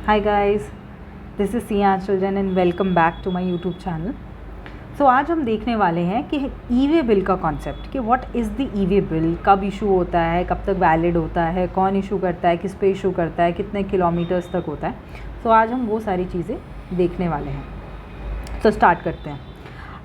Hi guys, this is Sia Children and welcome back to my YouTube channel. So आज हम देखने वाले हैं कि ई-वे बिल का कॉन्सेप्ट कि what is the e way bill, कब इशू होता है, कब तक वैलिड होता है, कौन इशू करता है, किस पे इशू करता है, कितने किलोमीटर्स तक होता है. तो आज हम वो सारी चीज़ें देखने वाले हैं. तो स्टार्ट करते हैं.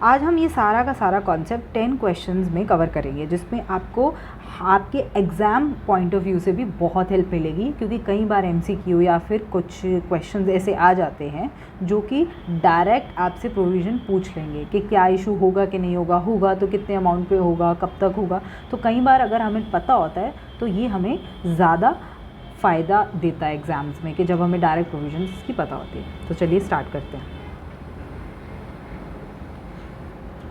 आज हम ये सारा का सारा कॉन्सेप्ट 10 क्वेश्चंस में कवर करेंगे, जिसमें आपको आपके एग्ज़ाम पॉइंट ऑफ व्यू से भी बहुत हेल्प मिलेगी, क्योंकि कई बार एमसीक्यू या फिर कुछ क्वेश्चंस ऐसे आ जाते हैं जो कि डायरेक्ट आपसे प्रोविज़न पूछ लेंगे कि क्या इशू होगा कि नहीं होगा तो कितने अमाउंट पे होगा, कब तक होगा. तो कई बार अगर हमें पता होता है तो ये हमें ज़्यादा फ़ायदा देता है एग्ज़ाम्स में, कि जब हमें डायरेक्ट प्रोविज़न की पता होती है. तो चलिए स्टार्ट करते हैं.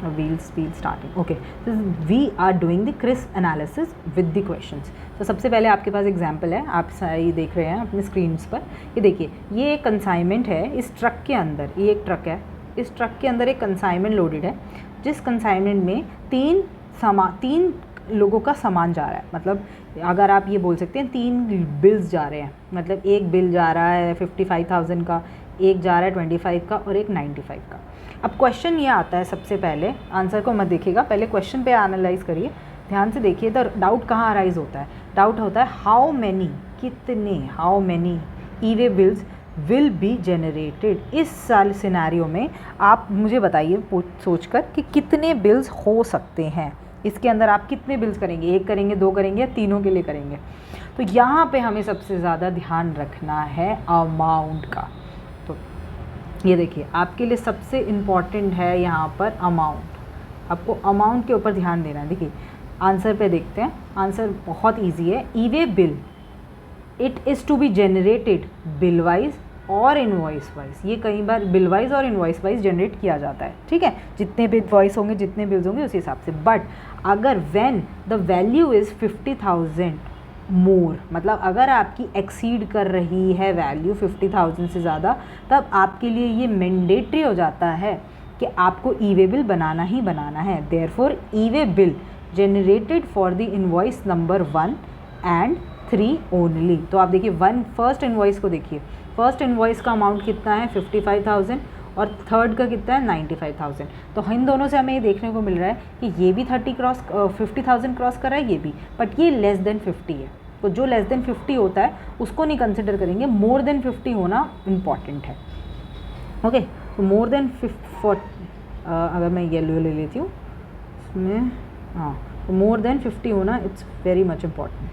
We'll starting. Okay, so we are doing the crisp analysis with the questions. तो सबसे पहले आपके पास एग्जाम्पल है, आप सारी देख रहे हैं अपने स्क्रीन्स पर. ये देखिए, ये एक कंसाइनमेंट है. इस ट्रक के अंदर, ये एक ट्रक है, इस ट्रक के अंदर एक कंसाइनमेंट लोडेड है, जिस कंसाइनमेंट में तीन लोगों का सामान जा रहा है. मतलब अगर आप ये बोल सकते हैं 3 बिल्स जा रहे हैं. मतलब एक बिल जा रहा है 55,000 का, एक जा रहा है 25 का और एक 95 का. अब क्वेश्चन ये आता है, सबसे पहले आंसर को मत देखिएगा, पहले क्वेश्चन पे एनालाइज करिए, ध्यान से देखिए. तो डाउट कहाँ अराइज होता है? डाउट होता है how many e-way bills will be generated. इस साल सिनेरियो में आप मुझे बताइए सोचकर कि कितने बिल्स हो सकते हैं. इसके अंदर आप कितने बिल्स करेंगे? 1 करेंगे, 2 करेंगे या तीनों के लिए करेंगे? तो यहाँ पे हमें सबसे ज़्यादा ध्यान रखना है अमाउंट का. तो ये देखिए, आपके लिए सबसे इम्पॉर्टेंट है यहाँ पर अमाउंट. आपको अमाउंट के ऊपर ध्यान देना है. देखिए आंसर पे देखते हैं. आंसर बहुत इजी है. E way bill, it is to be generated bill wise और इनवॉइस वाइज. ये कई बार बिल वाइज और इनवॉइस वाइज जनरेट किया जाता है, ठीक है. जितने भी इनवॉइस होंगे, जितने बिल्स होंगे, उस हिसाब से. बट अगर व्हेन द वैल्यू इज़ 50,000 मोर, मतलब अगर आपकी एक्सीड कर रही है वैल्यू 50,000 से ज़्यादा, तब आपके लिए ये मैंडेटरी हो जाता है कि आपको ई-वे बिल बनाना ही बनाना है. Therefore e-way bill generated for the invoice number 1 and 3 only. तो आप देखिए फर्स्ट इनवॉइस को देखिए. फर्स्ट इनवॉइस का अमाउंट कितना है? 55,000 और थर्ड का कितना है? 95,000. तो इन दोनों से हमें ये देखने को मिल रहा है कि ये भी 50,000 क्रॉस कर रहा है, ये भी, बट ये लेस देन 50 है. तो जो लेस देन 50 होता है उसको नहीं कंसिडर करेंगे, मोर देन 50 होना इम्पॉर्टेंट है. ओके, तो मोर देन 50, अगर मैं येलो ले लेती हूँ इसमें, हाँ, तो मोर देन 50 होना इट्स वेरी मच इम्पॉर्टेंट.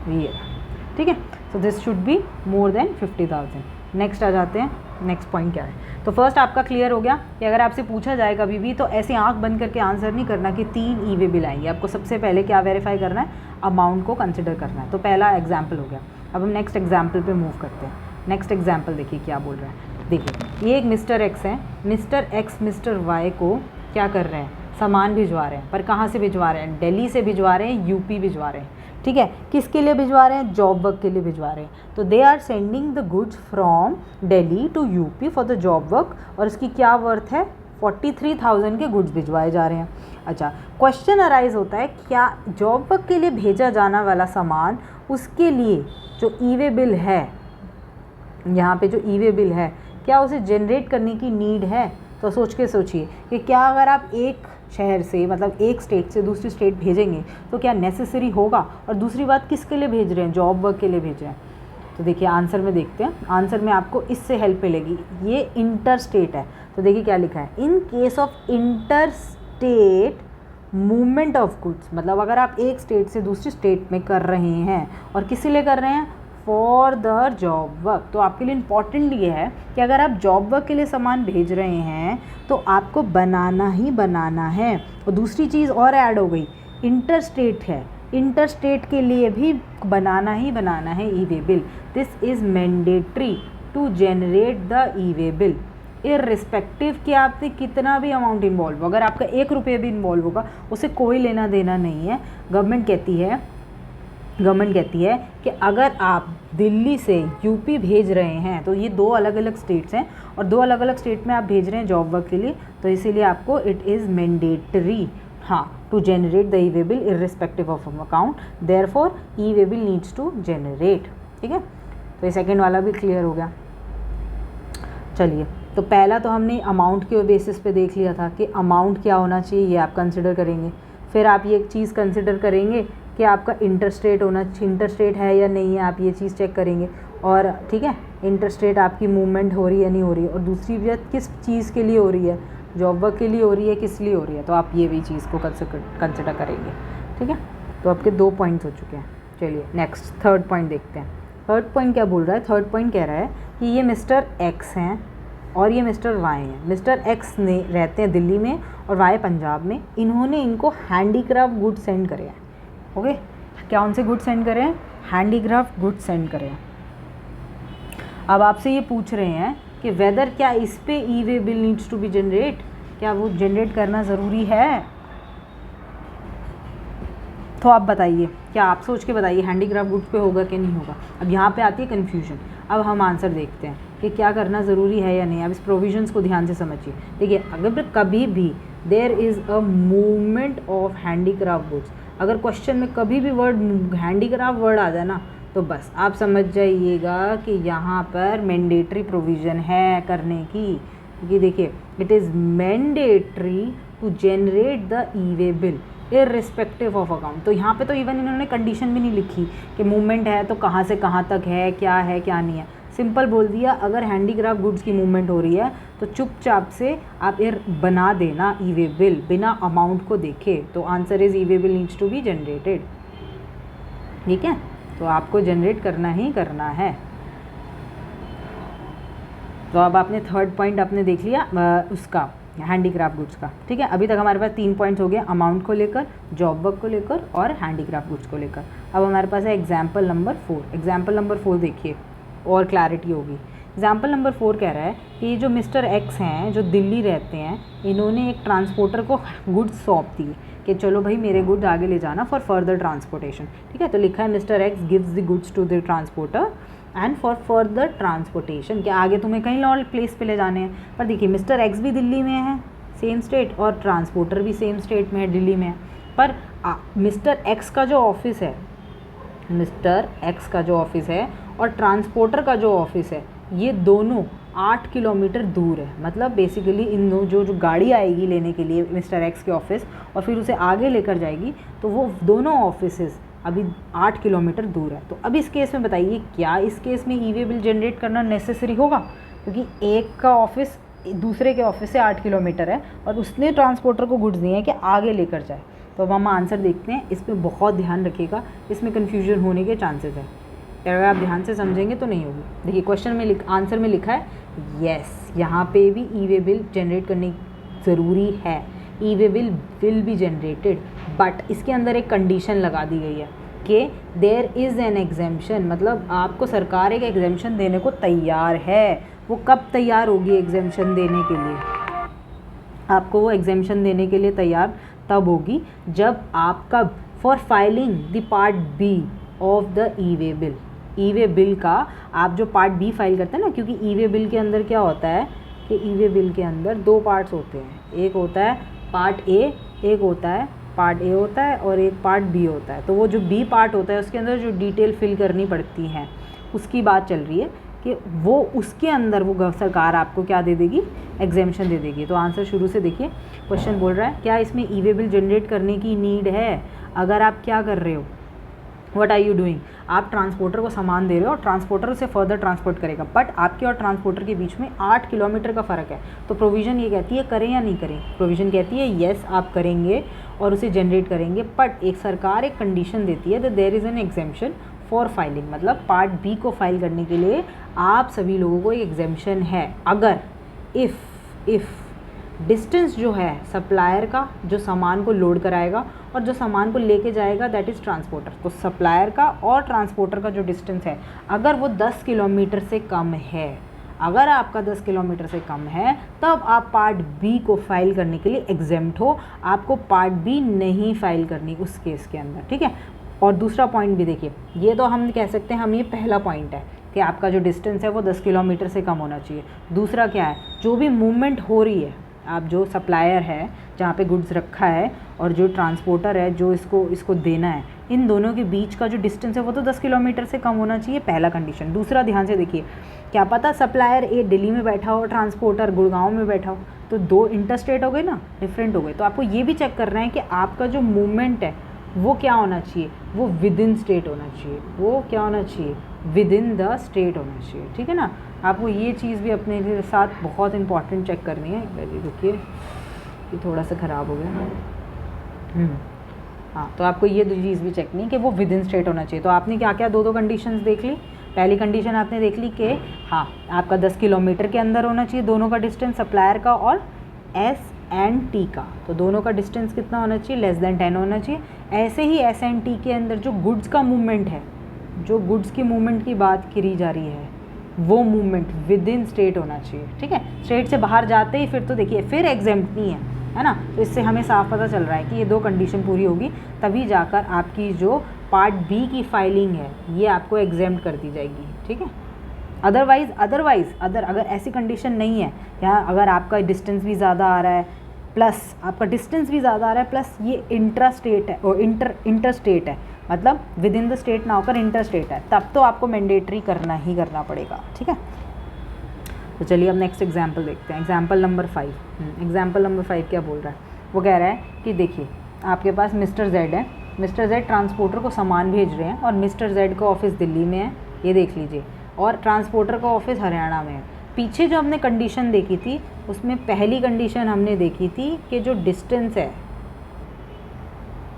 ये ठीक है. So this should be more than 50,000. Next आ जाते हैं. नेक्स्ट पॉइंट क्या है? तो फर्स्ट आपका क्लियर हो गया कि अगर आपसे पूछा जाए कभी भी, तो ऐसे आंख बंद करके आंसर नहीं करना कि 3 ई-वे बिल आएंगे. आपको सबसे पहले क्या वेरीफाई करना है? अमाउंट को कंसिडर करना है. तो पहला एग्जाम्पल हो गया. अब हम नेक्स्ट एग्जाम्पल पे मूव करते हैं. नेक्स्ट एग्जाम्पल देखिए क्या बोल रहा है. देखिए, ये एक मिस्टर एक्स है. मिस्टर एक्स मिस्टर वाई को क्या कर रहे हैं? सामान भिजवा रहे हैं. पर कहाँ से भिजवा रहे हैं? दिल्ली से भिजवा रहे हैं, यूपी भिजवा रहे हैं, ठीक है. किसके लिए भिजवा रहे हैं? जॉब वर्क के लिए भिजवा रहे हैं. तो they are sending the goods from Delhi to UP for the job work, और इसकी क्या वर्थ है? 43,000 के गुड्स भिजवाए जा रहे हैं. अच्छा, क्वेश्चन अराइज होता है, क्या जॉब वर्क के लिए भेजा जाना वाला सामान, उसके लिए जो ई-वे बिल है, यहाँ पे जो ई-वे बिल है, क्या उसे जनरेट करने की नीड है? तो सोचिए कि क्या अगर आप एक शहर से, मतलब एक स्टेट से दूसरी स्टेट भेजेंगे तो क्या नेसेसरी होगा? और दूसरी बात, किसके लिए भेज रहे हैं? जॉब वर्क के लिए भेज रहे हैं. तो देखिए आंसर में देखते हैं. आंसर में आपको इससे हेल्प मिलेगी. ये इंटर स्टेट है. तो देखिए क्या लिखा है, in case of inter state movement of goods. मतलब अगर आप एक स्टेट से दूसरी स्टेट में कर रहे हैं, और किसी लिए कर रहे हैं? For the job work. तो आपके लिए इम्पॉर्टेंट ये है कि अगर आप जॉब वर्क के लिए सामान भेज रहे हैं तो आपको बनाना ही बनाना है. और दूसरी चीज़ और ऐड हो गई, इंटर स्टेट है. इंटर स्टेट के लिए भी बनाना ही बनाना है e way bill. This is mandatory to generate the e way bill, irrespective कि आपसे कितना भी अमाउंट इन्वॉल्व हो. अगर आपका 1 रुपये भी इन्वॉल्व होगा, उससे कोई लेना देना नहीं है. गवर्नमेंट कहती है कि अगर आप दिल्ली से यूपी भेज रहे हैं, तो ये 2 अलग अलग स्टेट्स हैं, और 2 अलग अलग स्टेट में आप भेज रहे हैं जॉब वर्क के लिए, तो इसीलिए आपको इट इज़ मैंडेटरी हाँ to generate the e-way-bill irrespective of account, therefore e-way-bill needs to generate। ठीक है, तो ये सेकेंड वाला भी क्लियर हो गया। चलिए, तो पहला तो हमने अमाउंट के बेसिस पे देख लिया था कि अमाउंट क्या होना चाहिए, ये आप कंसिडर करेंगे। फिर आप ये चीज़ कंसिडर करेंगे कि आपका इंटरेस्ट रेट इंटरेस्ट रेट है या नहीं है, आप ये चीज़ चेक करेंगे। और ठीक है, इंटरेस्ट रेट आपकी मूवमेंट हो रही है नहीं हो रही है, और दूसरी बात किस चीज़ के लिए हो रही है, जॉब वर्क के लिए हो रही है, किस लिए हो रही है, तो आप ये भी चीज़ को कंसिडर करेंगे। ठीक है, तो आपके 2 पॉइंट्स हो चुके हैं। चलिए नेक्स्ट थर्ड पॉइंट देखते हैं। थर्ड पॉइंट क्या बोल रहा है? थर्ड पॉइंट कह रहा है कि ये मिस्टर एक्स हैं और ये मिस्टर वाई हैं। मिस्टर एक्स ने रहते हैं दिल्ली में और वाई पंजाब में। इन्होंने इनको हैंडीक्राफ्ट गुड्स सेंड करे हैं। ओके, क्या उनसे गुड्स सेंड करे हैं? हैंडीक्राफ्ट गुड्स सेंड करे हैं। अब आपसे ये पूछ रहे हैं कि वेदर क्या इस पे ई-वे-बिल नीड्स टू बी जनरेट, क्या वो जनरेट करना ज़रूरी है? तो आप बताइए, क्या आप सोच के बताइए हैंडीक्राफ्ट गुड्स पे होगा कि नहीं होगा। अब यहाँ पे आती है कन्फ्यूजन। अब हम आंसर देखते हैं कि क्या करना ज़रूरी है या नहीं। अब इस प्रोविजंस को ध्यान से समझिए। देखिए, अगर कभी भी there is a movement of handicraft goods, अगर क्वेश्चन में कभी भी वर्ड हैंडीक्राफ्ट वर्ड आ जाए ना, तो बस आप समझ जाइएगा कि यहाँ पर मैंडेटरी प्रोविज़न है करने की। क्योंकि देखिए, it is mandatory to generate the e way bill irrespective of account. तो यहाँ पे तो इवन इन्होंने कंडीशन भी नहीं लिखी कि मूवमेंट है तो कहाँ से कहाँ तक है क्या नहीं है। सिंपल बोल दिया, अगर हैंडीक्राफ्ट गुड्स की मूवमेंट हो रही है तो चुपचाप से आप ये बना देना ई-वे-बिल बिना अमाउंट को देखे। तो answer is e way bill needs to be generated. ठीक है, तो आपको जनरेट करना ही करना है। तो अब आपने थर्ड पॉइंट आपने देख लिया उसका हैंडीक्राफ्ट गुड्स का। ठीक है, अभी तक हमारे पास 3 पॉइंट्स हो गए, अमाउंट को लेकर, जॉब वर्क को लेकर और हैंडीक्राफ्ट गुड्स को लेकर। अब हमारे पास है एग्जाम्पल नंबर 4। एग्जाम्पल नंबर 4 देखिए और क्लैरिटी होगी। एग्जाम्पल नंबर 4 कह रहा है कि ये जो मिस्टर एक्स हैं जो दिल्ली रहते हैं, इन्होंने एक ट्रांसपोर्टर को गुड्स सौंप दी कि चलो भाई मेरे गुड्स आगे ले जाना फॉर फर्दर ट्रांसपोर्टेशन। ठीक है, तो लिखा है mister X gives the goods to the transporter and for further transportation, कि आगे तुम्हें कहीं और प्लेस पे ले जाने हैं। पर देखिए, मिस्टर एक्स भी दिल्ली में है, सेम स्टेट, और ट्रांसपोर्टर भी सेम स्टेट में है, दिल्ली में है। पर मिस्टर एक्स का जो ऑफिस है, मिस्टर एक्स का जो ऑफिस है और ट्रांसपोर्टर का जो ऑफिस है, ये दोनों 8 किलोमीटर दूर है। मतलब बेसिकली इन जो गाड़ी आएगी लेने के लिए मिस्टर एक्स के ऑफिस और फिर उसे आगे लेकर जाएगी, तो वो दोनों ऑफिसेस अभी 8 किलोमीटर दूर है। तो अब इस केस में बताइए, क्या इस केस में ई-वे-बिल जनरेट करना नेसेसरी होगा? क्योंकि एक का ऑफिस दूसरे के ऑफिस से 8 किलोमीटर है और उसने ट्रांसपोर्टर को गुड्स दिए हैं कि आगे लेकर जाए। तो अब हम आंसर देखते हैं। इसमें बहुत ध्यान रखिएगा, इसमें कन्फ्यूजन होने के चांसेस है। अगर आप ध्यान से समझेंगे तो नहीं होगी। देखिए, क्वेश्चन में आंसर में लिखा है येस, यहाँ पे भी ई-वे-बिल जनरेट करनी ज़रूरी है। ई-वे-बिल विल बी जनरेटेड, बट इसके अंदर एक कंडीशन लगा दी गई है कि देयर इज़ एन एग्जेम्पशन। मतलब आपको सरकार एक एग्जेम्पशन देने को तैयार है। वो कब तैयार होगी एग्जेम्पशन देने के लिए? आपको वो एग्जेम्पशन देने के लिए तैयार तब होगी जब आपका for filing the part B of the e way bill. E way bill का आप जो पार्ट बी फाइल करते हैं ना, क्योंकि ई-वे-बिल के अंदर क्या होता है कि ई-वे-बिल के अंदर 2 पार्ट्स होते हैं। एक होता है पार्ट ए, एक होता है पार्ट ए होता है और एक पार्ट बी होता है। तो वो जो बी पार्ट होता है उसके अंदर जो डिटेल फिल करनी पड़ती हैं उसकी बात चल रही है कि वो उसके अंदर वो सरकार आपको क्या दे देगी? एग्जेम्पशन दे देगी। तो आंसर शुरू से देखिए, क्वेश्चन बोल रहा है क्या इसमें ई-वे-बिल जनरेट करने की नीड है? अगर आप क्या कर रहे हो, व्हाट आर यू डूइंग, आप ट्रांसपोर्टर को सामान दे रहे हो और ट्रांसपोर्टर उसे फर्दर ट्रांसपोर्ट करेगा, बट आपके और ट्रांसपोर्टर के बीच में 8 किलोमीटर का फ़र्क है। तो प्रोविज़न ये कहती है करें या नहीं करें? प्रोविज़न कहती है येस आप करेंगे और उसे जनरेट करेंगे, बट एक सरकार एक कंडीशन देती है that there is an exemption for filing. मतलब पार्ट बी को फाइल करने के लिए आप सभी लोगों को एक एग्जेम्पशन है अगर इफ़ डिस्टेंस जो है सप्लायर का जो सामान को लोड कराएगा और जो सामान को लेके जाएगा दैट इज़ ट्रांसपोर्टर। तो सप्लायर का और ट्रांसपोर्टर का जो डिस्टेंस है अगर वो 10 किलोमीटर से कम है, अगर आपका 10 किलोमीटर से कम है तब आप पार्ट बी को फाइल करने के लिए एग्जेम्प्ट हो। आपको पार्ट बी नहीं फाइल करनी उस केस के अंदर, ठीक है। और दूसरा पॉइंट भी देखिए, ये तो हम कह सकते हैं, हम ये पहला पॉइंट है कि आपका जो डिस्टेंस है वो 10 किलोमीटर से कम होना चाहिए। दूसरा क्या है, जो भी मूवमेंट हो रही है, आप जो सप्लायर है जहाँ पे गुड्स रखा है और जो ट्रांसपोर्टर है जो इसको देना है, इन दोनों के बीच का जो डिस्टेंस है वो तो 10 किलोमीटर से कम होना चाहिए, पहला कंडीशन। दूसरा, ध्यान से देखिए, क्या पता सप्लायर ए दिल्ली में बैठा हो, ट्रांसपोर्टर गुड़गांव में बैठा हो, तो दो इंटरस्टेट हो गए ना, डिफरेंट हो गए। तो आपको ये भी चेक करना है कि आपका जो मूवमेंट है वो क्या होना चाहिए, वो विद इन स्टेट होना चाहिए। वो क्या होना चाहिए, विद इन द स्टेट होना चाहिए, ठीक है ना। आपको ये चीज़ भी अपने साथ बहुत इंपॉर्टेंट चेक करनी है। रुकिए, ये थोड़ा सा ख़राब हो गया। हाँ, तो आपको ये चीज़ भी चेक नहीं कि वो विद इन स्टेट होना चाहिए। तो आपने क्या क्या दो कंडीशंस देख ली। पहली कंडीशन आपने देख ली कि हाँ, आपका 10 किलोमीटर के अंदर होना चाहिए दोनों का डिस्टेंस, सप्लायर का और S&T का। तो दोनों का डिस्टेंस कितना होना चाहिए, लेस देन 10 होना चाहिए। ऐसे ही S&T के अंदर जो गुड्स का मूवमेंट है, जो गुड्स की मूवमेंट की बात करी जा रही है, वो मूवमेंट विद इन स्टेट होना चाहिए, ठीक है। स्टेट से बाहर जाते ही फिर तो देखिए फिर एग्जेम्प्ट नहीं है ना। तो इससे हमें साफ पता चल रहा है कि ये दो कंडीशन पूरी होगी तभी जाकर आपकी जो पार्ट बी की फाइलिंग है ये आपको एग्जेम्प्ट कर दी जाएगी, ठीक है। अदरवाइज अगर ऐसी कंडीशन नहीं है, या अगर आपका डिस्टेंस भी ज़्यादा आ रहा है प्लस ये इंट्रा स्टेट है और इंटर स्टेट है, मतलब विद इन द स्टेट ना होकर इंटर स्टेट है, तब तो आपको मैंडेटरी करना ही करना पड़ेगा, ठीक है। तो चलिए अब नेक्स्ट एग्जाम्पल देखते हैं। एग्जाम्पल नंबर 5 क्या बोल रहा है, वो कह रहा है कि देखिए आपके पास मिस्टर जेड है, मिस्टर जेड ट्रांसपोर्टर को सामान भेज रहे हैं और मिस्टर जेड का ऑफिस दिल्ली में है, ये देख लीजिए, और ट्रांसपोर्टर का ऑफिस हरियाणा में है। पीछे जो हमने कंडीशन देखी थी उसमें पहली कंडीशन हमने देखी थी कि जो डिस्टेंस है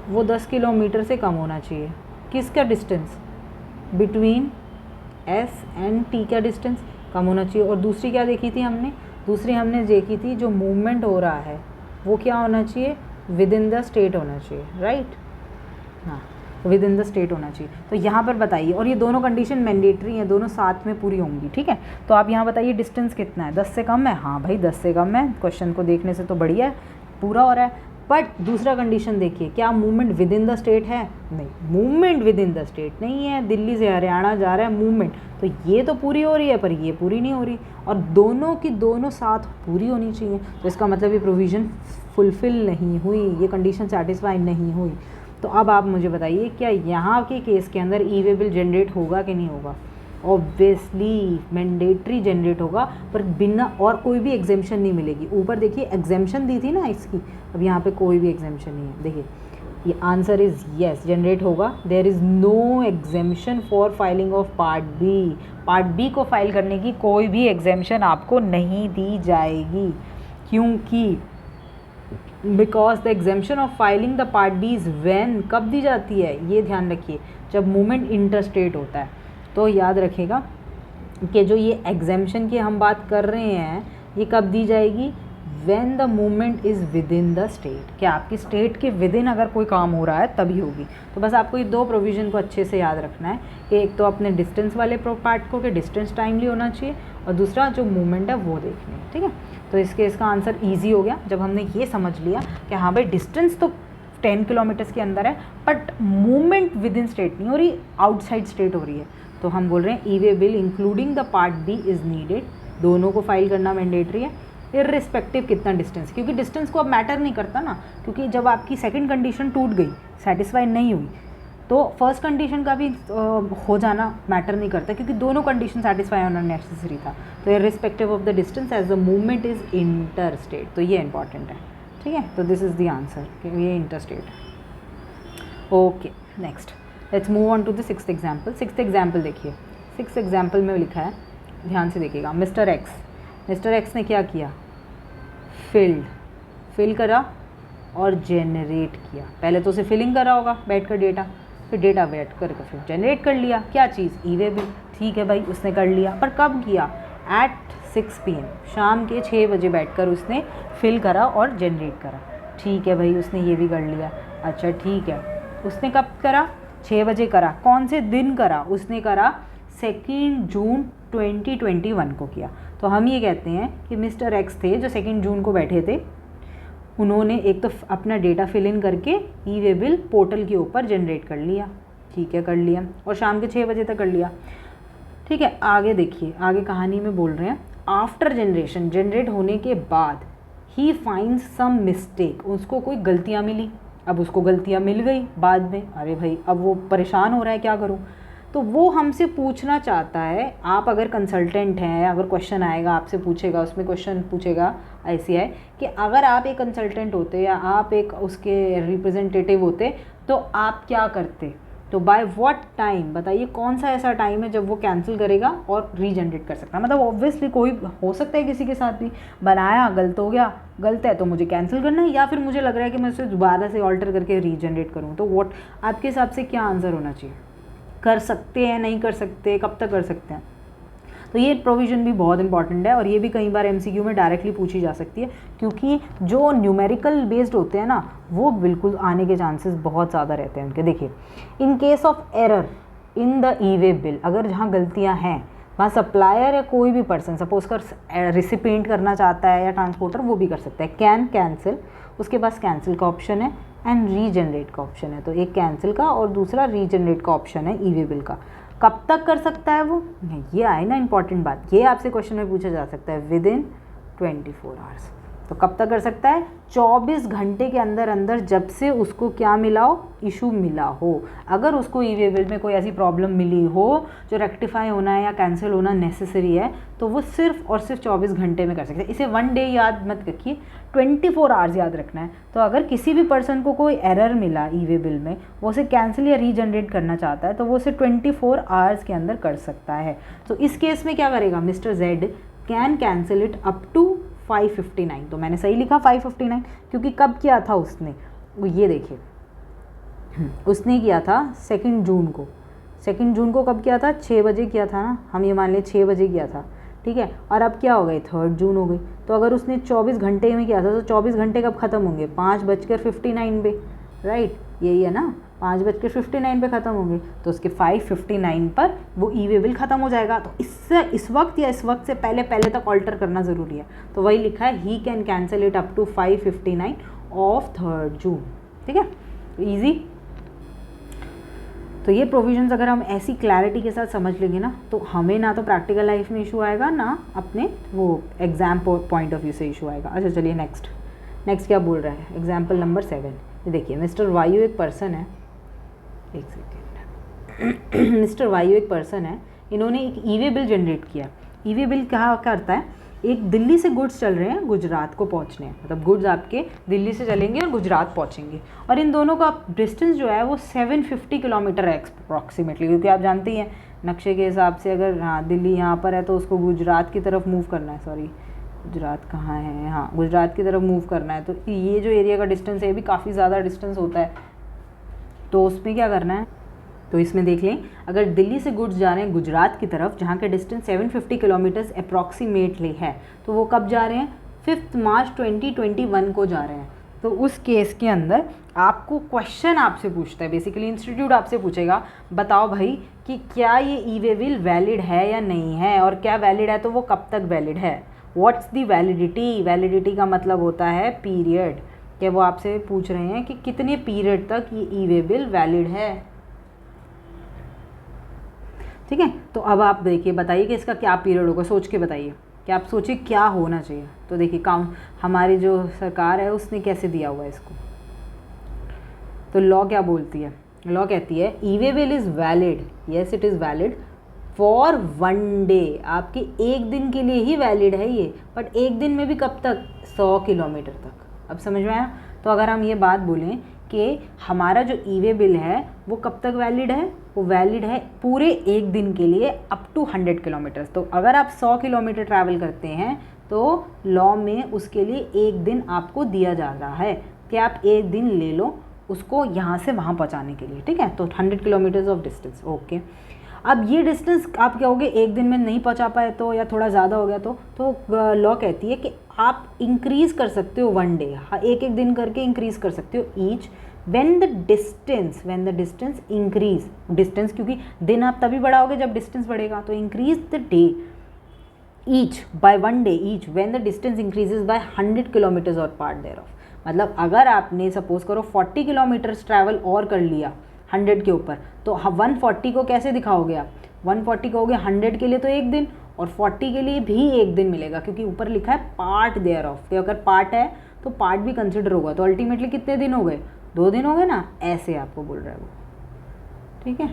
वो 10 किलोमीटर से कम होना चाहिए। किसका डिस्टेंस, बिटवीन S&T का डिस्टेंस कम होना चाहिए। और दूसरी क्या देखी थी हमने, हमने देखी थी जो मूवमेंट हो रहा है वो क्या होना चाहिए, विद इन द स्टेट होना चाहिए, राइट। हाँ, विद इन द स्टेट होना चाहिए। तो यहाँ पर बताइए, और ये दोनों कंडीशन मैंडेटरी हैं, दोनों साथ में पूरी होंगी, ठीक है। तो आप यहाँ बताइए डिस्टेंस कितना है, 10 से कम है। हाँ भाई 10 से कम है, क्वेश्चन को देखने से तो बढ़िया है, पूरा हो रहा है। बट दूसरा कंडीशन देखिए, क्या movement with in the state है, नहीं, movement with in the state नहीं है, दिल्ली से हरियाणा जा रहा है मूवमेंट, तो ये तो पूरी हो रही है पर ये पूरी नहीं हो रही, और दोनों की दोनों साथ पूरी होनी चाहिए। तो इसका मतलब ये प्रोविज़न फुलफ़िल नहीं हुई, ये कंडीशन सेटिस्फाई नहीं हुई। तो अब आप मुझे बताइए क्या यहाँ के केस के अंदर ई वे बिल जनरेट होगा कि नहीं होगा। ऑब्वियसली मैंडेटरी जनरेट होगा, पर बिना और कोई भी एग्जेम्पशन नहीं मिलेगी। ऊपर देखिए एग्जेम्पशन दी थी ना इसकी, अब यहाँ पे कोई भी एग्जेम्पशन नहीं है। देखिए ये आंसर इज़ येस, जनरेट होगा। There is no exemption for filing of part B. Part B को फाइल करने की कोई भी एग्जेम्पशन आपको नहीं दी जाएगी, क्योंकि because the exemption of filing the part B is when, कब दी जाती है ये ध्यान रखिए, जब मूवमेंट इंटरस्टेट होता है। तो याद रखिएगा कि जो ये एग्जेम्पशन की हम बात कर रहे हैं ये कब दी जाएगी, when the movement is with in the state. क्या आपकी स्टेट के विद इन अगर कोई काम हो रहा है तभी होगी। तो बस आपको ये दो प्रोविज़न को अच्छे से याद रखना है कि एक तो अपने डिस्टेंस वाले पार्ट को कि डिस्टेंस टाइमली होना चाहिए, और दूसरा जो मूवमेंट है वो देखनी है, ठीक है। तो इसका आंसर ईजी हो गया जब हमने ये समझ लिया कि हाँ भाई डिस्टेंस तो 10 किलोमीटर्स के अंदर है but movement with in state नहीं हो रही, आउटसाइड स्टेट हो रही है। तो हम बोल रहे हैं e way bill including the part B is needed, दोनों को फाइल करना मैंडेटरी है इर्रिस्पेक्टिव कितना डिस्टेंस, क्योंकि डिस्टेंस को अब मैटर नहीं करता ना, क्योंकि जब आपकी सेकंड कंडीशन टूट गई, सेटिस्फाई नहीं हुई, तो फर्स्ट कंडीशन का भी हो जाना मैटर नहीं करता, क्योंकि दोनों कंडीशन सेटिस्फाई होना नेसेसरी था। तो irrespective of the distance as the movement is interstate, तो ये इंपॉर्टेंट है, ठीक है। तो दिस इज़ द आंसर कि ये इंटर स्टेट है। Okay, next let's move on to the sixth example. Sixth example देखिए, सिक्स्थ एग्जाम्पल में लिखा है, ध्यान से देखिएगा। मिस्टर एक्स ने क्या किया, फिल करा और जनरेट किया। पहले तो उसे फिलिंग करा होगा बैठ कर डेटा, फिर डेटा बैठ कर फिर जनरेट कर लिया। क्या चीज़, ई वे बिल, ठीक है भाई उसने कर लिया, पर कब किया, एट 6 PM, शाम के 6 बजे बैठकर उसने फिल करा और जनरेट करा। ठीक है भाई उसने ये भी कर लिया, अच्छा ठीक है। उसने कब करा, 6 बजे करा, कौन से दिन करा, उसने करा 2 जून 2021 को किया। तो हम ये कहते हैं कि मिस्टर एक्स थे जो 2 जून को बैठे थे, उन्होंने एक तो अपना डेटा फिल इन करके ई वे बिल पोर्टल के ऊपर जनरेट कर लिया, ठीक है कर लिया, और शाम के 6 बजे तक कर लिया, ठीक है। आगे देखिए, आगे कहानी में बोल रहे हैं आफ्टर जनरेट होने के बाद ही फाइंड्स सम मिस्टेक, उसको कोई गलतियाँ मिली, अब उसको गलतियाँ मिल गई बाद में, अरे भाई अब वो परेशान हो रहा है, क्या करूँ। तो वो हमसे पूछना चाहता है, आप अगर कंसल्टेंट हैं, अगर क्वेश्चन आएगा आपसे पूछेगा, उसमें क्वेश्चन पूछेगा ऐसी है कि अगर आप एक कंसल्टेंट होते या आप एक उसके रिप्रेजेंटेटिव होते तो आप क्या करते, तो बाय व्हाट टाइम, बताइए कौन सा ऐसा टाइम है जब वो कैंसिल करेगा और रीजनरेट कर सकता है। मतलब ऑब्वियसली कोई हो सकता है किसी के साथ भी, बनाया गलत हो गया, गलत है तो मुझे कैंसिल करना है, या फिर मुझे लग रहा है कि मैं उसे दोबारा से ऑल्टर करके रीजनरेट करूँ, तो व्हाट आपके हिसाब से क्या आंसर होना चाहिए। कर सकते हैं, नहीं कर सकते, कब तक कर सकते हैं। तो ये प्रोविज़न भी बहुत इंपॉर्टेंट है और ये भी कई बार एमसीक्यू में डायरेक्टली पूछी जा सकती है, क्योंकि जो न्यूमेरिकल बेस्ड होते हैं ना वो बिल्कुल आने के चांसेस बहुत ज़्यादा रहते हैं उनके। देखिए, in case of error in the E way bill, अगर जहाँ गलतियाँ हैं वहाँ सप्लायर या कोई भी पर्सन, सपोज कर रिसिपिएंट करना चाहता है या ट्रांसपोर्टर, वो भी कर सकता है। कैन कैंसिल, उसके पास कैंसिल का ऑप्शन है एंड रीजनरेट का ऑप्शन है। तो एक कैंसिल का और दूसरा रीजनरेट का ऑप्शन है ई वे बिल का। कब तक कर सकता है वो, ये आए ना इंपॉर्टेंट बात, ये आपसे क्वेश्चन में पूछा जा सकता है, विद इन 24 आवर्स। तो कब तक कर सकता है, 24 घंटे के अंदर अंदर, जब से उसको क्या मिला हो, इशू मिला हो। अगर उसको ई वे बिल में कोई ऐसी प्रॉब्लम मिली हो जो रेक्टिफाई होना है या कैंसिल होना नेसेसरी है, तो वो सिर्फ और सिर्फ 24 घंटे में कर सकते हैं। इसे 1 डे याद मत रखिए, 24 आवर्स याद रखना है। तो अगर किसी भी पर्सन को कोई एरर मिला ई वे बिल में, वो उसे कैंसिल या रीजनरेट करना चाहता है, तो वो उसे 24 आवर्स के अंदर कर सकता है। तो इस केस में क्या करेगा, mister Z can cancel it up to 559। तो मैंने सही लिखा 559, क्योंकि कब किया था उसने, वो ये देखिए, उसने किया था 2 जून को। 2 जून को कब किया था, 6 बजे किया था ना, हम ये मान लें 6 बजे किया था, ठीक है। और अब क्या हो गई, 3 जून हो गई। तो अगर उसने 24 घंटे में किया था, तो 24 घंटे कब ख़त्म होंगे, 5:59 पे, राइट, यही है ना, 5:59 पे ख़त्म होंगे। तो उसके 5:59 पर वो ई वे बिल ख़त्म हो जाएगा। तो इससे इस वक्त या इस वक्त से पहले पहले तक ऑल्टर करना ज़रूरी है। तो वही लिखा है, he can cancel it up to 5:59 of 3 June, ठीक है। तो ईजी। तो ये प्रोविजंस अगर हम ऐसी क्लैरिटी के साथ समझ लेंगे ना, तो हमें ना तो प्रैक्टिकल लाइफ में इशू आएगा, ना अपने वो एग्जाम पॉइंट ऑफ व्यू से इशू आएगा। अच्छा चलिए नेक्स्ट क्या बोल रहा है, एग्जाम्पल नंबर 7। देखिए, मिस्टर वायु एक पर्सन है, एक सेकेंड मिस्टर वायु एक पर्सन है, इन्होंने एक ई वे बिल जनरेट किया। ई वे बिल क्या करता है, एक दिल्ली से गुड्स चल रहे हैं गुजरात को पहुंचने, मतलब गुड्स आपके दिल्ली से चलेंगे और गुजरात पहुंचेंगे, और इन दोनों का डिस्टेंस जो है वो 750 किलोमीटर है अप्रॉक्सीमेटली, क्योंकि आप जानते ही हैं नक्शे के हिसाब से, अगर हाँ दिल्ली यहाँ पर है तो उसको गुजरात की तरफ मूव करना है, सॉरी गुजरात कहाँ है, हाँ गुजरात की तरफ मूव करना है। तो ये जो एरिया का डिस्टेंस है ये भी काफ़ी ज़्यादा डिस्टेंस होता है, तो उसमें क्या करना है, तो इसमें देख लें, अगर दिल्ली से गुड्स जा रहे हैं गुजरात की तरफ, जहाँ के डिस्टेंस 750 किलोमीटर्स अप्रॉक्सीमेटली है, तो वो कब जा रहे हैं, 5 मार्च 2021 को जा रहे हैं। तो उस केस के अंदर आपको क्वेश्चन आपसे पूछता है, बेसिकली इंस्टीट्यूट आपसे पूछेगा, बताओ भाई कि क्या ये ई वे बिल वैलिड है या नहीं है, और क्या वैलिड है तो वो कब तक वैलिड है, व्हाट्स दी वैलिडिटी। वैलिडिटी का मतलब होता है पीरियड, क्या वो आपसे पूछ रहे हैं कि कितने पीरियड तक ये ई वे बिल वैलिड है, ठीक है। तो अब आप देखिए, बताइए कि इसका क्या पीरियड होगा, सोच के बताइए कि आप सोचिए क्या होना चाहिए। तो देखिए काउंट, हमारी जो सरकार है उसने कैसे दिया हुआ है इसको, तो लॉ क्या बोलती है, लॉ कहती है e way bill is valid, yes it is valid for 1 day, आपके एक दिन के लिए ही वैलिड है ये, बट एक दिन में भी कब तक, 100 किलोमीटर तक। अब समझ में आया। तो अगर हम ये बात बोलें कि हमारा जो ई वे बिल है वो कब तक वैलिड है, वो वैलिड है पूरे एक दिन के लिए अप टू 100 किलोमीटर। तो अगर आप 100 किलोमीटर ट्रैवल करते हैं तो लॉ में उसके लिए एक दिन आपको दिया जा रहा है कि आप एक दिन ले लो उसको यहाँ से वहाँ पहुँचाने के लिए, ठीक है। तो 100 किलोमीटर्स ऑफ डिस्टेंस, ओके। अब ये डिस्टेंस आप क्या होगे, एक दिन में नहीं पहुँचा पाए तो, या थोड़ा ज़्यादा हो गया तो लॉ कहती है कि आप इंक्रीज़ कर सकते हो 1 डे, एक एक दिन करके इंक्रीज़ कर सकते हो each, when the distance increase, distance क्योंकि दिन आप तभी बढ़ाओगे जब डिस्टेंस बढ़ेगा, तो increase the day each by 1 day each when the distance increases by 100 kilometres और पार्ट thereof। मतलब अगर आपने सपोज करो 40 किलोमीटर्स ट्रैवल और कर लिया 100 के ऊपर, तो 140 को कैसे दिखाओगे आप, 140 कहोगे 100 के लिए तो एक दिन, और 40 के लिए भी एक दिन मिलेगा, क्योंकि ऊपर लिखा है पार्ट देयर ऑफ, तो अगर पार्ट है तो पार्ट भी कंसिडर होगा, तो अल्टीमेटली कितने दिन हो गए, 2 दिन हो गए ना, ऐसे आपको बोल रहा है वो, ठीक है।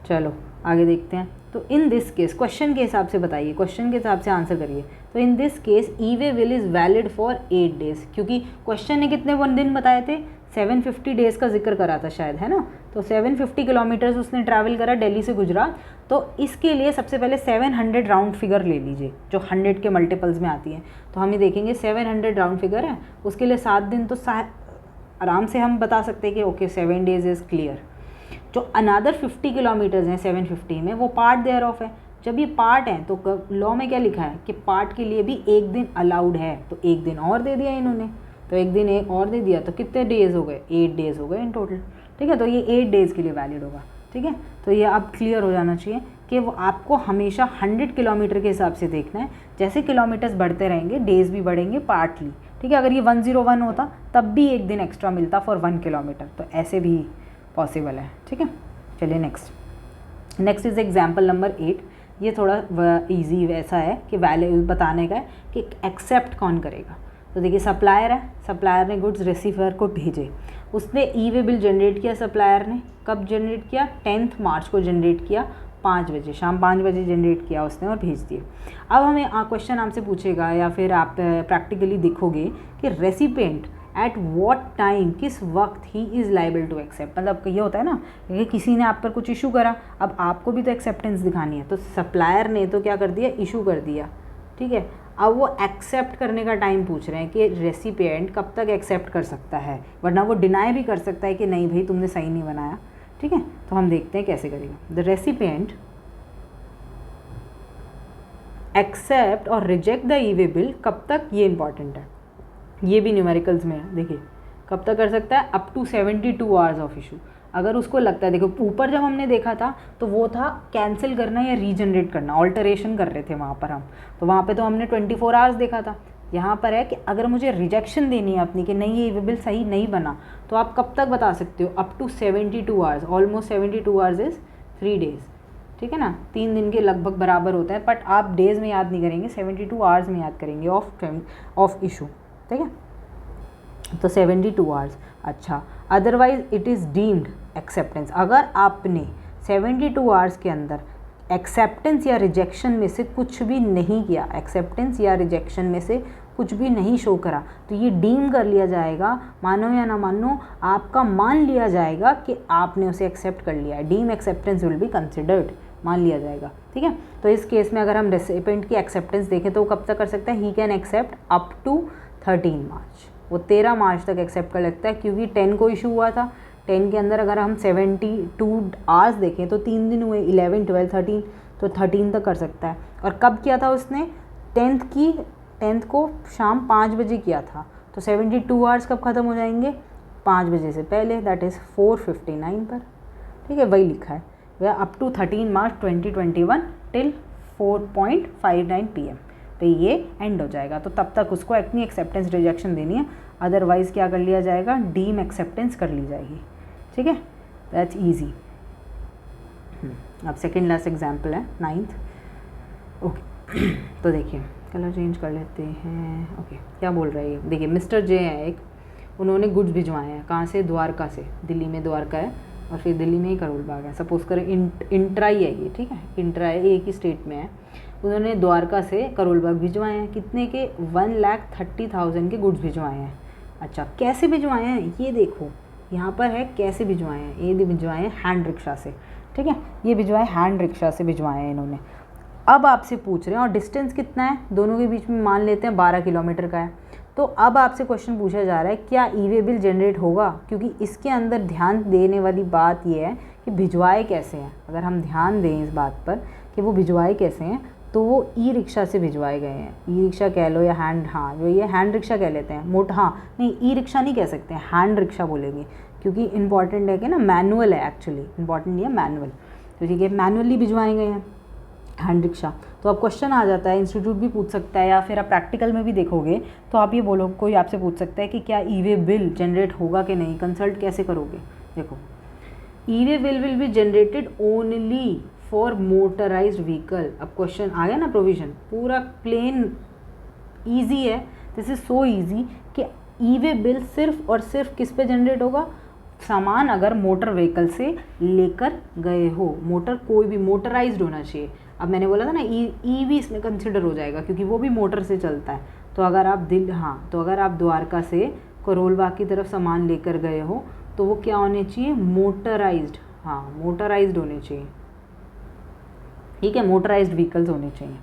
चलो आगे देखते हैं। तो इन दिस केस, क्वेश्चन के हिसाब से बताइए, क्वेश्चन के हिसाब से आंसर करिए। तो इन this case E way bill is valid for 8 days, क्योंकि क्वेश्चन ने कितने 1 दिन बताए थे, 750 डेज़ का जिक्र करा था शायद, है ना। तो 750 किलोमीटर्स उसने ट्रैवल करा दिल्ली से गुजरात। तो इसके लिए सबसे पहले 700 राउंड फिगर ले लीजिए, जो 100 के मल्टीपल्स में आती है। तो हम ये देखेंगे 700 राउंड फिगर है, उसके लिए 7 दिन तो आराम से हम बता सकते हैं कि ओके 7 डेज इज़ क्लियर। जो अनदर 50 किलोमीटर्स हैं 750 में, वो पार्ट देयर ऑफ है। जब ये पार्ट है तो लॉ में क्या लिखा है कि पार्ट के लिए भी 1 दिन अलाउड है, तो 1 दिन और दे दिया इन्होंने, तो 1 दिन एक और दे दिया, तो कितने डेज़ हो गए, 8 डेज़ हो गए इन टोटल, ठीक है। तो ये 8 डेज़ के लिए वैलिड होगा, ठीक है। तो ये अब क्लियर हो जाना चाहिए कि वो आपको हमेशा 100 किलोमीटर के हिसाब से देखना है। जैसे किलोमीटर्स बढ़ते रहेंगे, डेज़ भी बढ़ेंगे पार्टली, ठीक है। अगर ये 101 होता तब भी 1 दिन एक्स्ट्रा मिलता फॉर 1 किलोमीटर, तो ऐसे भी पॉसिबल है, ठीक है। चलिए नेक्स्ट इज़ एग्जाम्पल नंबर 8। ये थोड़ा इजी वैसा है कि वैल्यू बताने का है कि एक्सेप्ट कौन करेगा। तो देखिए सप्लायर है, सप्लायर ने गुड्स रिसीवर को भेजे, उसने ई वे बिल जनरेट किया। सप्लायर ने कब जनरेट किया, 10 मार्च को जनरेट किया, 5 बजे, शाम 5 बजे जनरेट किया उसने और भेज दिए। अब हमें क्वेश्चन आपसे पूछेगा या फिर आप प्रैक्टिकली देखोगे कि रेसिपिएंट एट वॉट टाइम, किस वक्त he is liable to accept. मतलब ये होता है ना कि किसी ने आप पर कुछ इशू करा, अब आपको भी तो एक्सेप्टेंस दिखानी है, तो सप्लायर ने तो क्या कर दिया, इशू कर दिया, ठीक है। अब वो एक्सेप्ट करने का टाइम पूछ रहे हैं कि रेसिपिएंट कब तक एक्सेप्ट कर सकता है, वरना वो डिनाई भी कर सकता है कि नहीं भाई तुमने सही नहीं बनाया, ठीक है। तो हम देखते हैं कैसे करेगा। द रेसिपिएंट एक्सेप्ट और reject the E way bill, कब तक, ये इंपॉर्टेंट है, ये भी न्यूमेरिकल्स में है। देखिए कब तक कर सकता है, up to 72 hours of issue. अगर उसको लगता है, देखो ऊपर जब हमने देखा था तो वो था कैंसिल करना या रीजनरेट करना, ऑल्टरेशन कर रहे थे वहाँ पर हम, तो वहाँ पे तो हमने 24 आवर्स देखा था। यहाँ पर है कि अगर मुझे रिजेक्शन देनी है अपनी कि नहीं ये बिल सही नहीं बना, तो आप कब तक बता सकते हो, up to 72 hours, almost 72 hours is 3 days, ठीक है ना। 3 दिन के लगभग बराबर होता है, बट आप डेज़ में याद नहीं करेंगे, 72 आवर्स में याद करेंगे ऑफ इशू, ठीक है। तो 72 आवर्स। अच्छा, otherwise it is deemed acceptance. अगर आपने 72 आवर्स के अंदर एक्सेप्टेंस या रिजेक्शन में से कुछ भी नहीं किया, एक्सेप्टेंस या रिजेक्शन में से कुछ भी नहीं शो करा, तो ये डीम कर लिया जाएगा, मानो या ना मानो आपका मान लिया जाएगा कि आपने उसे एक्सेप्ट कर लिया है। Deem acceptance will be considered, मान लिया जाएगा, ठीक है। तो इस केस में अगर हम रेसिपिएंट की एक्सेप्टेंस देखें तो वो कब तक कर सकता है, he can accept up to 13 March. वो 13 मार्च तक एक्सेप्ट कर लगता है, क्योंकि 10 को इशू हुआ था। 10 के अंदर अगर हम 72 आवर्स देखें तो 3 दिन हुए, 11, 12, 13, तो 13 तक कर सकता है। और कब किया था उसने, 10th को शाम 5 बजे किया था, तो 72 आवर्स कब ख़त्म हो जाएंगे, 5 बजे से पहले, दैट इज़ 4:59 पर, ठीक है। वही लिखा है, वह up to 13 March 2021 till 4:59 PM पे ये एंड हो जाएगा। तो तब तक उसको अपनी एक्सेप्टेंस रिजेक्शन देनी है, अदरवाइज़ क्या कर लिया जाएगा, डीम एक्सेप्टेंस कर ली जाएगी, ठीक है। That's easy. अब सेकेंड लास्ट एग्जाम्पल है 9th। ओके तो देखिए कलर चेंज कर लेते हैं। ओके क्या बोल रहा है ये, देखिए मिस्टर जे है एक, उन्होंने गुड्स भिजवाए हैं, कहाँ से, द्वारका से। दिल्ली में द्वारका है और फिर दिल्ली में ही करोल बाग है, सपोज करें इंट्राई है ये, ठीक है, इंट्रा है, एक ही स्टेट में है। उन्होंने द्वारका से करोल बाग भिजवाए हैं, कितने के, 1,30,000 के गुड्स भिजवाए हैं। अच्छा कैसे भिजवाए हैं, ये देखो यहाँ पर है कैसे भिजवाए हैं, ये भिजवाए हैं हैंड रिक्शा से, ठीक है, ये भिजवाए हैंड रिक्शा से भिजवाए हैं इन्होंने। अब आपसे पूछ रहे हैं और डिस्टेंस कितना है दोनों के बीच में, मान लेते हैं 12 किलोमीटर का है। तो अब आपसे क्वेश्चन पूछा जा रहा है क्या ई वे बिल जनरेट होगा, क्योंकि इसके अंदर ध्यान देने वाली बात यह है कि भिजवाए कैसे हैं। अगर हम ध्यान दें इस बात पर कि वो भिजवाए कैसे हैं, तो वो ई रिक्शा से भिजवाए गए हैं। ई रिक्शा कह लो या हैंड, हाँ जो ये हैंड रिक्शा कह लेते हैं, हाँ नहीं ई रिक्शा नहीं कह सकते हैं, हैंड रिक्शा बोलेंगे, क्योंकि इंपॉर्टेंट है कि ना मैनुअल है, एक्चुअली इंपॉर्टेंट नहीं है मैनुअल, तो ठीक है मैनुअली भिजवाए गए हैं हैंड रिक्शा। तो अब क्वेश्चन आ जाता है, इंस्टीट्यूट भी पूछ सकता है या फिर आप प्रैक्टिकल में भी देखोगे तो आप ये बोलो, कोई आपसे पूछ सकता है कि क्या ई वे बिल जनरेट होगा कि नहीं, कंसल्ट कैसे करोगे। देखो e way bill will be generated only for motorised vehicle. अब क्वेश्चन आ गया ना, प्रोविजन पूरा प्लेन ईजी है, दिस इज़ सो ईजी कि ई वे बिल सिर्फ और सिर्फ किस पे जनरेट होगा, सामान अगर मोटर व्हीकल से लेकर गए हो, मोटर कोई भी मोटराइज्ड होना चाहिए। अब मैंने बोला था ना ईवी इसमें कंसिडर हो जाएगा क्योंकि वो भी मोटर से चलता है। तो अगर आप तो अगर आप द्वारका से करोलबाग की तरफ सामान लेकर गए हो तो वो क्या होने चाहिए, मोटराइज्ड, हाँ मोटराइज्ड होने चाहिए, ठीक है, मोटराइज्ड व्हीकल्स होने चाहिए।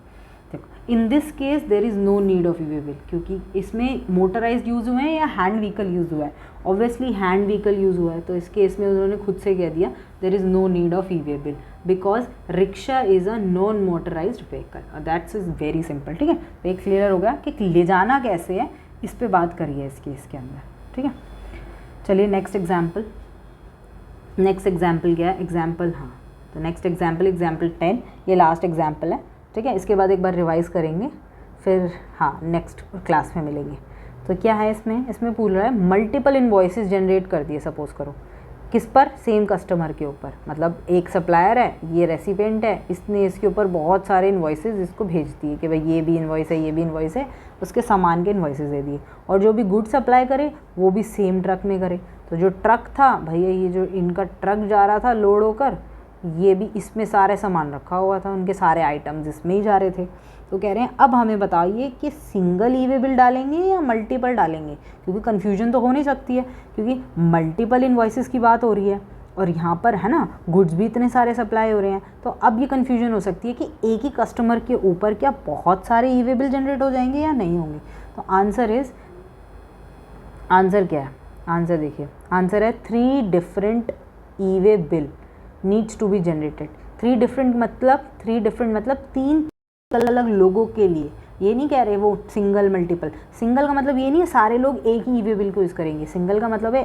देखो in this case there is no need of e way bill, क्योंकि इसमें मोटराइज्ड यूज़ हुए हैं या हैंड व्हीकल यूज़ हुआ है, ऑब्वियसली हैंड व्हीकल यूज़ हुआ है। तो इस केस में उन्होंने खुद से कह दिया there is no need of e way bill because rickshaw is a non motorised vehicle, that's is very simple. ठीक है, तो एक क्लियर हो गया कि ले जाना कैसे है, इस पर बात करिए इस केस के अंदर। ठीक है, चलिए नेक्स्ट एग्जाम्पल क्या है, एग्जाम्पल, हाँ तो नेक्स्ट एग्जाम्पल 10, ये लास्ट एग्जाम्पल है। ठीक है, इसके बाद एक बार रिवाइज करेंगे, फिर हाँ नेक्स्ट क्लास में मिलेंगे। तो क्या है इसमें पूछ रहा है मल्टीपल इनवॉइसेस जनरेट कर दिए, सपोज करो किस पर, सेम कस्टमर के ऊपर, मतलब एक सप्लायर है, ये रेसिपेंट है, इसने इसके ऊपर बहुत सारे इनवॉइसेस इसको भेज दिए कि भाई ये भी इनवॉइस है, ये भी इनवॉइस है, उसके सामान के इनवॉइसेस दे दिए। और जो भी गुड सप्लाई करे वो भी सेम ट्रक में करे। तो जो ट्रक था भैया, ये जो इनका ट्रक जा रहा था लोड होकर, ये भी इसमें सारे सामान रखा हुआ था, उनके सारे आइटम्स इसमें ही जा रहे थे। तो कह रहे हैं अब हमें बताइए कि सिंगल ई वे बिल डालेंगे या मल्टीपल डालेंगे, क्योंकि कन्फ्यूजन तो हो नहीं सकती है, क्योंकि मल्टीपल इनवॉइसेस की बात हो रही है और यहाँ पर है ना गुड्स भी इतने सारे सप्लाई हो रहे हैं। तो अब ये कन्फ्यूजन हो सकती है कि एक ही कस्टमर के ऊपर क्या बहुत सारे ई वे बिल जनरेट हो जाएंगे या नहीं होंगे। तो आंसर क्या है, आंसर देखिए, आंसर है 3 different e way bill needs to be generated. 3 different मतलब 3 अलग लोगों के लिए। ये नहीं कह रहे वो सिंगल मल्टीपल, सिंगल का मतलब ये नहीं है सारे लोग एक ही ई वे बिल को यूज़ करेंगे, सिंगल का मतलब है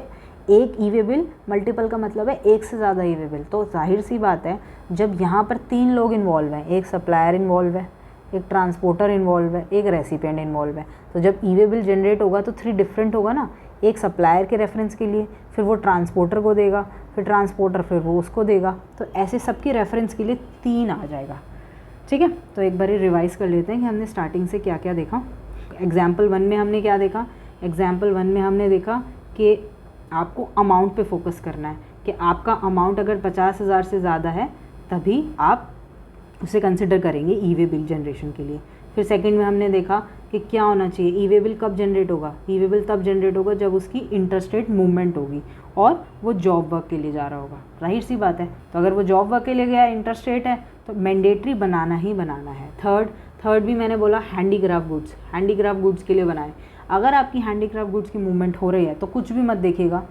एक ई वे बिल, मल्टीपल का मतलब है एक से ज़्यादा ई वे बिल। तो जाहिर सी बात है जब यहाँ पर 3 लोग इन्वॉल्व हैं, एक सप्लायर इन्वॉल्व है, एक ट्रांसपोर्टर इन्वॉल्व है, एक रेसिपेंट इन्वॉल्व है, तो जब ई वे बिल जनरेट होगा तो 3 डिफरेंट होगा ना, एक सप्लायर के रेफरेंस के लिए, फिर वो ट्रांसपोर्टर को देगा, फिर ट्रांसपोर्टर फिर वो उसको देगा, तो ऐसे सबके रेफरेंस के लिए 3 आ जाएगा। ठीक है, तो एक बार रिवाइज़ कर लेते हैं कि हमने स्टार्टिंग से क्या क्या देखा। एग्जाम्पल 1 में हमने क्या देखा, एग्जाम्पल 1 में हमने देखा कि आपको अमाउंट पे फोकस करना है, कि आपका अमाउंट अगर 50,000 से ज़्यादा है तभी आप उसे कंसिडर करेंगे ई वे बिल जनरेशन के लिए। फिर सेकंड में हमने देखा कि क्या होना चाहिए, ई वे बिल कब जनरेट होगा, ई वे बिल तब जनरेट होगा जब उसकी इंटरस्टेट मूवमेंट होगी और वो जॉब वर्क के लिए जा रहा होगा, जाहिर सी बात है। तो अगर वो जॉब वर्क के लिए गया, इंटरस्टेट है, तो मैंडेटरी बनाना ही बनाना है। थर्ड भी मैंने बोला हैंडीक्राफ्ट गुड्स के लिए बनाए। अगर आपकी हैंडीक्राफ्ट गुड्स की मूवमेंट हो रही है तो कुछ भी मत देखिएगा,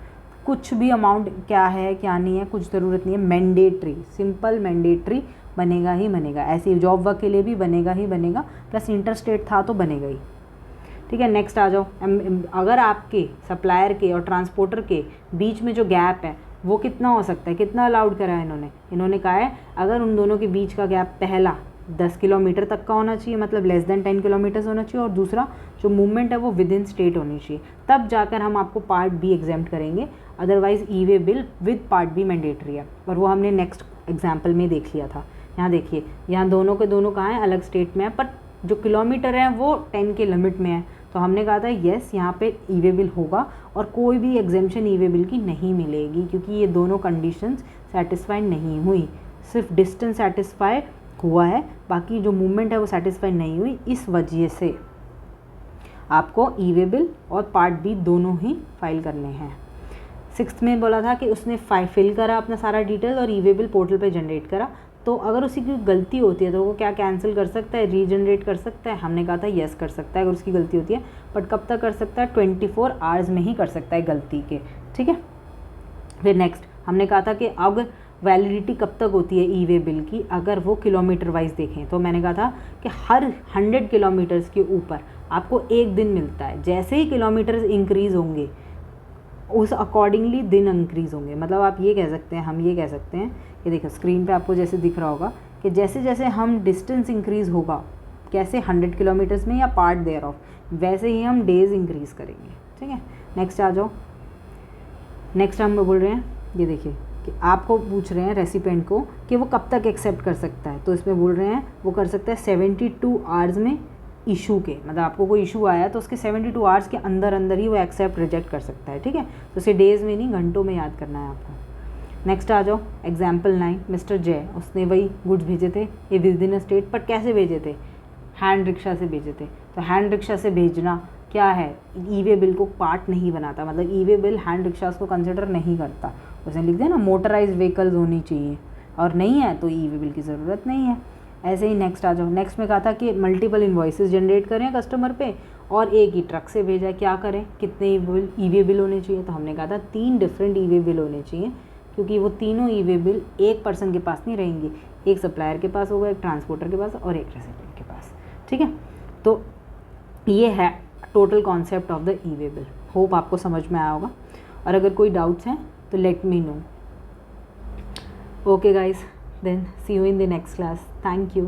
कुछ भी अमाउंट क्या है क्या नहीं है कुछ ज़रूरत नहीं है, मैंडेटरी, सिंपल मैंडेटरी बनेगा ही बनेगा। ऐसे जॉब वर्क के लिए भी बनेगा ही बनेगा, प्लस इंटरस्टेट था तो बनेगा ही। ठीक है, नेक्स्ट आ जाओ। अगर आपके सप्लायर के और ट्रांसपोर्टर के बीच में जो गैप है वो कितना हो सकता है, कितना अलाउड करा है इन्होंने कहा है अगर उन दोनों के बीच का गैप पहला 10 किलोमीटर तक का होना चाहिए, मतलब लेस देन 10 किलोमीटर्स होना चाहिए, और दूसरा जो मूवमेंट है वो विद इन स्टेट होनी चाहिए, तब जाकर हम आपको पार्ट बी एग्जेम्प्ट करेंगे। Otherwise E way bill with part be mandatory है, और वो हमने नेक्स्ट एग्जाम्पल में देख लिया था। यहाँ देखिए, यहाँ दोनों के दोनों कहाँ हैं, अलग स्टेट में है, पर जो किलोमीटर है वो 10 के लिमिट में है। तो हमने कहा था येस यहाँ पे ई वे बिल होगा और कोई भी एग्जेम्पशन ई वे बिल की नहीं मिलेगी, क्योंकि ये दोनों कंडीशंस सेटिस्फाइड नहीं हुई, सिर्फ डिस्टेंस सेटिस्फाई हुआ है, बाकी जो मूवमेंट है वो सेटिस्फाइड नहीं हुई। इस वजह से आपको ई वे बिल और पार्ट बी दोनों ही फाइल करने हैं। 6th में बोला था कि उसने फिल करा अपना सारा डिटेल और ई वे बिल पोर्टल पे जनरेट करा, तो अगर उसकी कोई गलती होती है तो वो क्या कैंसिल कर सकता है, रीजनरेट कर सकता है। हमने कहा था येस कर सकता है अगर उसकी गलती होती है, बट कब तक कर सकता है, 24 आवर्स में ही कर सकता है गलती के। ठीक है, फिर नेक्स्ट हमने कहा था कि अगर वैलिडिटी कब तक होती है ई वे बिल की, अगर वो किलोमीटर वाइज देखें तो मैंने कहा था कि हर 100 किलोमीटर्स के ऊपर आपको 1 दिन मिलता है। जैसे ही किलोमीटर्स इंक्रीज़ होंगे उस अकॉर्डिंगली दिन इंक्रीज़ होंगे। मतलब आप ये कह सकते हैं, हम ये कह सकते हैं, ये देखो स्क्रीन पे आपको जैसे दिख रहा होगा कि जैसे जैसे हम डिस्टेंस इंक्रीज़ होगा, कैसे 100 किलोमीटर्स में या पार्ट देयर ऑफ, वैसे ही हम डेज़ इंक्रीज़ करेंगे। ठीक है, नेक्स्ट आ जाओ। नेक्स्ट हम बोल रहे हैं, ये देखिए कि आपको पूछ रहे हैं रेसिपेंट को कि वो कब तक एक्सेप्ट कर सकता है, तो इसमें बोल रहे हैं वो कर सकता है 72 आवर्स में इशू के, मतलब आपको कोई इशू आया तो उसके 72 आवर्स के अंदर अंदर ही वो एक्सेप्ट रिजेक्ट कर सकता है, ठीक है। तो उसे डेज़ में नहीं घंटों में याद करना है आपको। नेक्स्ट आ जाओ एग्जाम्पल 9, मिस्टर जय, उसने वही गुड्स भेजे थे ये विद इन स्टेट, बट कैसे भेजे थे, हैंड रिक्शा से भेजे थे। तो हैंड रिक्शा से भेजना क्या है, ई वे बिल को पार्ट नहीं बनाता, मतलब ई वे बिल हैंड रिक्शास को कंसिडर नहीं करता। उसने लिख दिया ना मोटराइज व्हीकल्स होनी चाहिए, और नहीं है तो ई वे बिल की ज़रूरत नहीं है। ऐसे ही नेक्स्ट आ जाओ, नेक्स्ट में कहा था कि मल्टीपल इन्वॉइसेस जनरेट करें कस्टमर पे और एक ही ट्रक से भेजा है, क्या करें, कितने ई वे बिल होने चाहिए। तो हमने कहा था 3 डिफरेंट ई वे बिल होने चाहिए, क्योंकि वो तीनों ई वे बिल एक पर्सन के पास नहीं रहेंगे, एक सप्लायर के पास होगा, एक ट्रांसपोर्टर के पास और एक रेसिडेंट के पास, ठीक है। तो ये है total concept of the E way bill. Hope आपको समझ में आया होगा, और अगर कोई डाउट्स हैं तो let me know. Okay guys, then see you in the next class. Thank you.